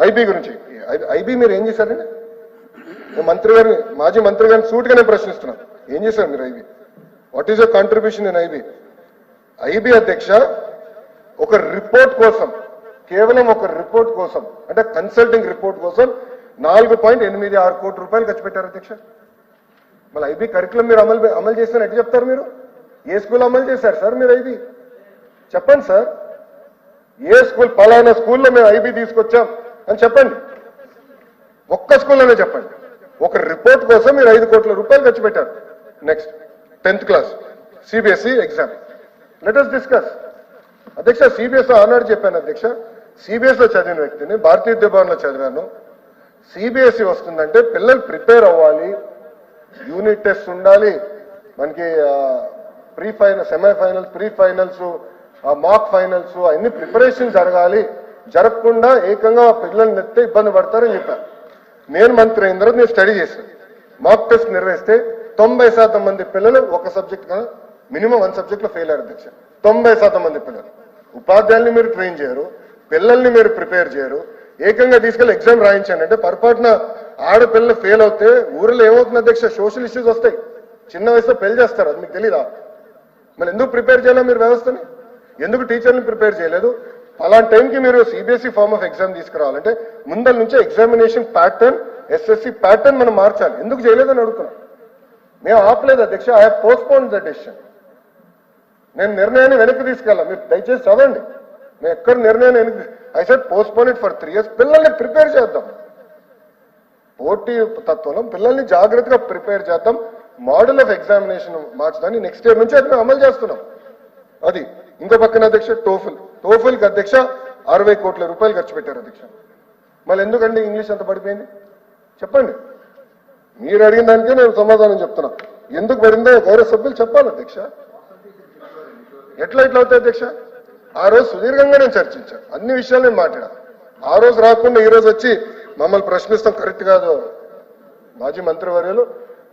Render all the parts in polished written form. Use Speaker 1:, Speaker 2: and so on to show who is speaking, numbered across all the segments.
Speaker 1: IB గురించి IB మీరు ఏం చేశారండి? మంత్రి గారిని మాజీ మంత్రి గారిని సూటిగా నేను ప్రశ్నిస్తున్నాను, ఏం చేశారు మీరు IB? What is your contribution in IB? IB అధ్యక్ష ఒక రిపోర్ట్ కోసం, కేవలం ఒక రిపోర్ట్ కోసం, అంటే కన్సల్టింగ్ రిపోర్ట్ కోసం 4.86 కోట్ల రూపాయలు ఖర్చు పెట్టారు అధ్యక్ష. మళ్ళీ ఐబీ కరికులం మీరు అమలు చేస్తారని ఎట్లా చెప్తారు? మీరు ఏ స్కూల్ అమలు చేశారు సార్ మీరు ఐబీ? చెప్పండి సార్, ఏ స్కూల్ పలానా స్కూల్లో మేము ఐబీ తీసుకొచ్చాం అని చెప్పండి. ఒక్క స్కూల్లోనే చెప్పండి. ఒక రిపోర్ట్ కోసం మీరు 5 కోట్ల రూపాయలు ఖర్చు పెట్టారు. Next 10th class CBSE exam, let us discuss. అధ్యక్ష సిబిఎస్ ఆనాడు చెప్పాను అధ్యక్ష, సిబిఎస్లో చదివిన వ్యక్తిని, భారతీయ విద్యాభవన్లో చదివాను. సిబిఎస్ఈ వస్తుందంటే పిల్లలు ప్రిపేర్ అవ్వాలి, యూనిట్ టెస్ట్ ఉండాలి, మనకి pre final, semifinals, pre finals, mock finals, అన్ని ప్రిపరేషన్ జరగాలి. జరగకుండా ఏకంగా పిల్లలు నెత్తే ఇబ్బంది పడతారని చెప్పాను. నేను మంత్రి అయిన తర్వాత నేను స్టడీ చేశాను. మాక్ టెస్ట్ నిర్వహిస్తే 90% మంది పిల్లలు ఒక సబ్జెక్ట్ కన్నా మినిమం 1 సబ్జెక్ట్లో ఫెయిల్ అయ్యారు అధ్యక్ష. 90% మంది పిల్లలు. ఉపాధ్యాయుల్ని మీరు ట్రైన్ చేయరు, పిల్లల్ని మీరు ప్రిపేర్ చేయరు, ఏకంగా తీసుకెళ్లి ఎగ్జామ్ రాయించండి అంటే పొరపాటున ఆడపిల్లలు ఫెయిల్ అవుతే ఊరిలో ఏమవుతుంది అధ్యక్ష? సోషల్ ఇష్యూస్ వస్తాయి. చిన్న వయసులో పెళ్లి చేస్తారు, అది మీకు తెలీదా? మరి ఎందుకు ప్రిపేర్ చేయాలా మీరు వ్యవస్థని? ఎందుకు టీచర్ని ప్రిపేర్ చేయలేదు? అలాంటి టైంకి మీరు సిబిఎస్ఈ ఫార్మ్ ఆఫ్ ఎగ్జామ్ తీసుకురావాలంటే ముందల నుంచే ఎగ్జామినేషన్ ప్యాటర్న్, ఎస్ఎస్సి ప్యాటర్న్ మనం మార్చాలి. ఎందుకు చేయలేదని అడుగుతున్నాం. మేము ఆపలేదు అధ్యక్ష, I have postponed the decision. నేను నిర్ణయాన్ని వెనక్కి తీసుకెళ్ళాం, మీరు దయచేసి చదవండి. నేను ఎక్కడ నిర్ణయాన్ని వెనక్కి, I said postpone it for 3 years. పిల్లల్ని ప్రిపేర్ చేద్దాం, పోటీ తత్వంలో పిల్లల్ని జాగ్రత్తగా ప్రిపేర్ చేద్దాం. మోడల్ ఆఫ్ ఎగ్జామినేషన్ మార్చడాన్ని నెక్స్ట్ ఇయర్ నుంచి అది మేము అమలు చేస్తున్నాం. అది ఇంకో పక్కన అధ్యక్ష టోఫెల్కి అధ్యక్ష 60 కోట్ల రూపాయలు ఖర్చు పెట్టారు అధ్యక్ష. మళ్ళీ ఎందుకండి ఇంగ్లీష్ అంత పడిపోయింది చెప్పండి? మీరు అడిగిన దానికే నేను సమాధానం చెప్తున్నా. ఎందుకు పడిందో గౌరవ సభ్యులు చెప్పాలి అధ్యక్ష. ఎట్లా అవుతాయి అధ్యక్ష? ఆ రోజు సుదీర్ఘంగా నేను చర్చించాను, అన్ని విషయాలు నేను మాట్లాడాను. ఆ రోజు రాకుండా ఈ రోజు వచ్చి మమ్మల్ని ప్రశ్నిస్తాం కరెక్ట్ కాదు. మాజీ మంత్రివర్యులు,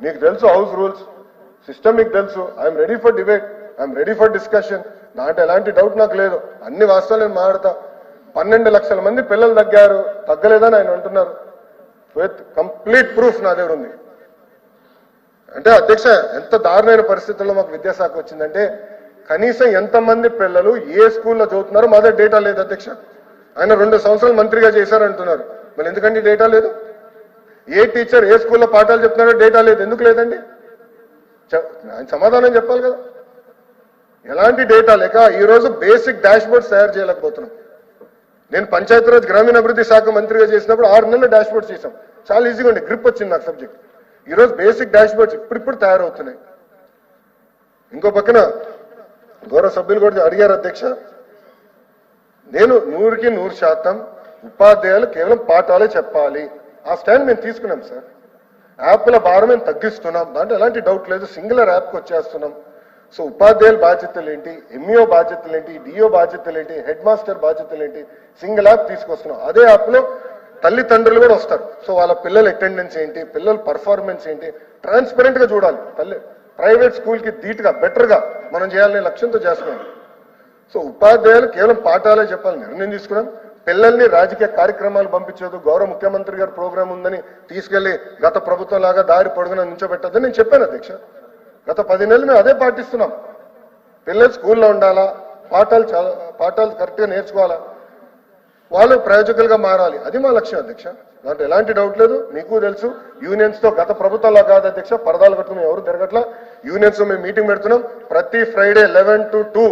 Speaker 1: మీకు తెలుసు హౌస్ రూల్స్, సిస్టమ్ మీకు తెలుసు. I'm ready for debate, I'm ready for discussion. దాంట్లో ఎలాంటి డౌట్ నాకు లేదు. అన్ని వాస్తవాలు నేను మాట్లాడతా. 12 లక్షల మంది పిల్లలు తగ్గారు, తగ్గలేదని ఆయన అంటున్నారు. విత్ కంప్లీట్ ప్రూఫ్ నా దగ్గర ఉంది. అంటే అధ్యక్ష ఎంత దారుణమైన పరిస్థితుల్లో మాకు విద్యాశాఖ వచ్చిందంటే కనీసం ఎంతమంది పిల్లలు ఏ స్కూల్లో చదువుతున్నారో మా దగ్గర డేటా లేదు అధ్యక్ష. ఆయన 2 సంవత్సరాలు మంత్రిగా చేశారంటున్నారు, మరి ఎందుకండి డేటా లేదు? ఏ టీచర్ ఏ స్కూల్లో పాఠాలు చెప్తున్నారో డేటా లేదు, ఎందుకు లేదండి? ఆయన సమాధానం చెప్పాలి కదా. ఎలాంటి డేటా లేక ఈరోజు బేసిక్ డాష్ బోర్డ్స్ తయారు చేయలేకపోతున్నాం. నేను పంచాయతీరాజ్ గ్రామీణాభివృద్ధి శాఖ మంత్రిగా చేసినప్పుడు 6 నెలలు డాష్ బోర్డ్స్ చేశాం. చాలా ఈజీగా ఉండే, గ్రిప్ వచ్చింది నాకు సబ్జెక్ట్. ఈరోజు బేసిక్ డాష్ బోర్డ్స్ ఇప్పుడు తయారవుతున్నాయి. ఇంకో పక్కన గౌరవ సభ్యులు కూడా అడిగారు అధ్యక్ష, నేను 100కి 100% ఉపాధ్యాయులు కేవలం పాఠాలే చెప్పాలి. ఆ స్టాండ్ మేము తీసుకున్నాం సార్. యాప్ల భారం మేము తగ్గిస్తున్నాం, దాంట్లో ఎలాంటి డౌట్ లేదు. సింగులర్ యాప్కి వచ్చేస్తున్నాం. సో ఉపాధ్యాయుల బాధ్యతలు ఏంటి, ఎంఈఓ బాధ్యతలు ఏంటి, డిఓ బాధ్యతలు ఏంటి, హెడ్ మాస్టర్ బాధ్యతలు ఏంటి, సింగిల్ యాప్ తీసుకొస్తున్నాం. అదే యాప్లో తల్లిదండ్రులు కూడా వస్తారు. సో వాళ్ళ పిల్లల అటెండెన్స్ ఏంటి, పిల్లల పర్ఫార్మెన్స్ ఏంటి, ట్రాన్స్పరెంట్ గా చూడాలి. ప్రైవేట్ స్కూల్కి ధీటుగా బెటర్గా మనం చేయాలనే లక్ష్యంతో చేస్తున్నాం. సో ఉపాధ్యాయులు కేవలం పాఠాలే చెప్పాలని నిర్ణయం తీసుకున్నాం. పిల్లల్ని రాజకీయ కార్యక్రమాలు పంపించదు, గౌరవ ముఖ్యమంత్రి గారి ప్రోగ్రాం ఉందని తీసుకెళ్లి గత ప్రభుత్వం లాగా దారి పొడుగున నించోబెట్టద్దని నేను చెప్పాను అధ్యక్ష. గత 10 నెలలు మేము అదే పాటిస్తున్నాం. పిల్లలు స్కూల్లో ఉండాలా, పాఠాలు కరెక్ట్గా నేర్చుకోవాలా, వాళ్ళు ప్రయోజకులుగా మారాలి, అది మా లక్ష్యం అధ్యక్ష. దాంట్లో ఎలాంటి డౌట్ లేదు. మీకు తెలుసు యూనియన్స్ తో గత ప్రభుత్వంలో కాదు అధ్యక్ష, పరదాలు కట్టుకుని ఎవరు తిరగట్లా. యూనియన్స్ మేము మీటింగ్ పెడుతున్నాం ప్రతి ఫ్రైడే 11 to 2.